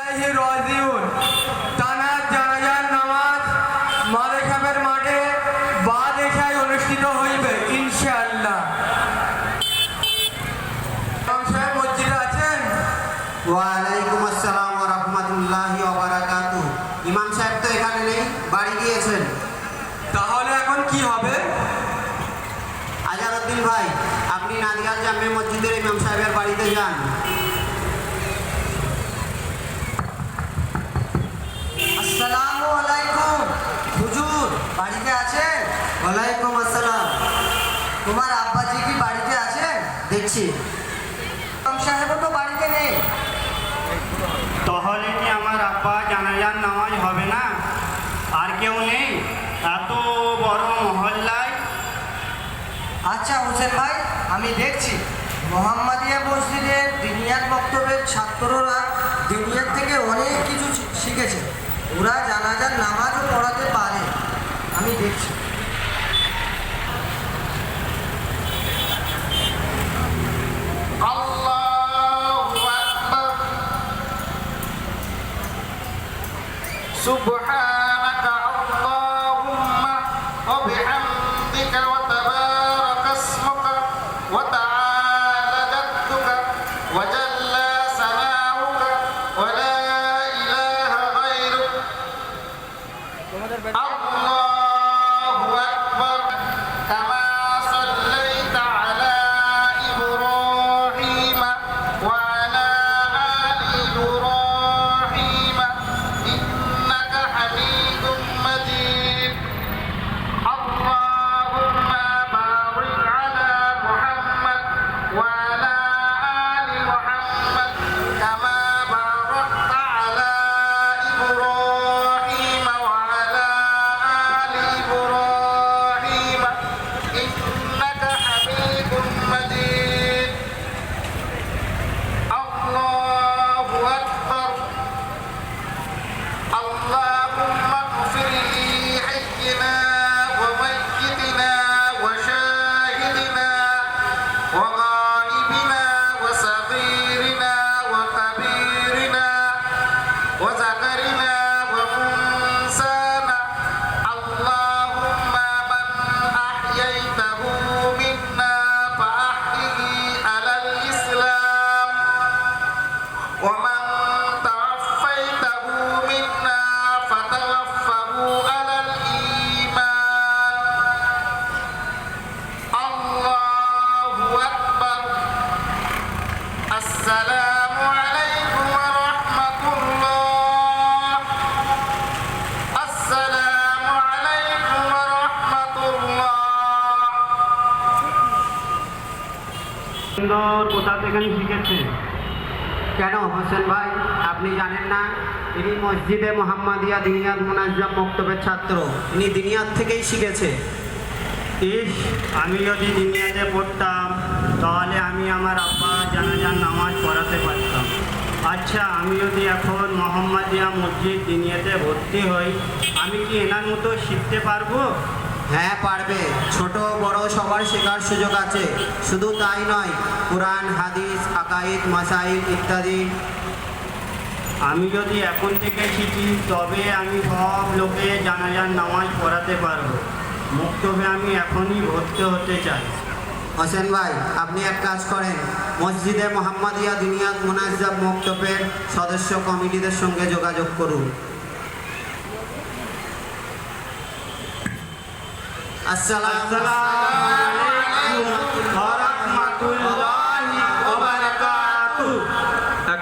রাজিউন তানার জানাজার নামাজ মাদ্রাসার মাঠে বাদ এশায় অনুষ্ঠিত হইবে ইনশাআল্লাহ। ইমাম সাহেব মসজিদে আছেন? ওয়ালাইকুম আসসালাম ওয়া রাহমাতুল্লাহি ওয়া বারাকাতুহু। ইমাম সাহেব তো এখানে নেই, বাড়ি গিয়েছেন। তাহলে এখন কি হবে? আজারউদ্দিন ভাই, আপনি নাদিয়াল জামে মসজিদের ইমাম সাহেবের বাড়িতে যান। আসসালামু আলাইকুম। হুজুর বাড়িতে আছেন? ওয়ালাইকুম আসসালাম। তোমার আব্বাজি কি বাড়িতে আছেন? দেখছি। ইমাম সাহেবও তো বাড়িতে নেই। তাহলে কি আমার আব্বা জানাজার নামাজ হবে না? আর কেউ নেই এত বড় মহল্লায়? আচ্ছা হোসেন ভাই, আমি দেখছি। মোহাম্মদিয়া মসজিদের দিনিয়াত বক্তব্যের ছাত্ররা দিনিয়াত থেকে অনেক কিছু শিখেছে। ওরা জানাজার নামাজও পড়াতে পারে, আমি দেখছি। আল্লাহু আকবার। সুবহানাকা আল্লাহুম্মা ওয়া বিহামদিকা ওয়া তাবারাকা ইসমুকা ওয়া তাআলা জাদ্দুকা ওয়া জাল্লা সানাউকা ওয়া লা ইলাহা গায়রুক। আল্লাহু আকবার। কামা সাল্লাইতা আলা ইব্রাহিম ওয়া আলা আলি ইব্রাহিম ইন্নাকা হামিদুম মাজিদ। আল্লাহুম্মা বারিক আলা মুহাম্মদ ওয়া আলা আলি মুহাম্মদ কামা বারাকতা আলা ইব্রাহিম ওয়া আলা আলি ইব্রাহিম ইন্নাকা হামিদুম মাজিদ। আল্লাহু আকবার। اللهم اغفر لحينا وميتنا وشاهدنا وغائبنا وصغيرنا وكبيرنا وذكرنا وانثانا. اللهم من احييته منا فاحيه على الاسلام ومن توفيته منا فتوفه على الإيمان. الله أكبر. السلام عليكم ورحمة الله. السلام عليكم ورحمة الله. সুন্দর কোথা থেকে শিখেছে? কেন হোসেন ভাই, আপনি জানেন না? ইনি মসজিদে মোহাম্মদিয়া দিনিয়াত মুনাজ্জাম মক্তবের ছাত্র। ইনি দিনিয়াত থেকেই শিখেছে। ইস, আমি যদি দুনিয়াতে পড়তাম তাহলে আমি আমার আব্বা জানাজার নামাজ পড়াতে পারতাম। আচ্ছা, আমি যদি এখন মোহাম্মদিয়া মসজিদ দিনিয়াতে ভর্তি হই, আমি কি এনার মতো শিখতে পারবো? হ্যাঁ পারবে, ছোট বড় সবার শেখার সুযোগ আছে। শুধু তাই নয়, কোরআন, হাদিস, আকাইদ, মাসাইল ইত্যাদি। আমি যদি এখন থেকে শিখি তবে আমি সব লোকে জানাজার নামাজ পড়াতে পারবো। মক্তবে আমি এখনই ভর্তি হতে চাই। হোসেন ভাই, আপনি এক কাজ করেন, মসজিদে মোহাম্মদিয়া দিনিয়াত মুনাজ্জাম মক্তবের সদস্য কমিটিদের সঙ্গে যোগাযোগ করুন। আসসালামু আলাইকুম।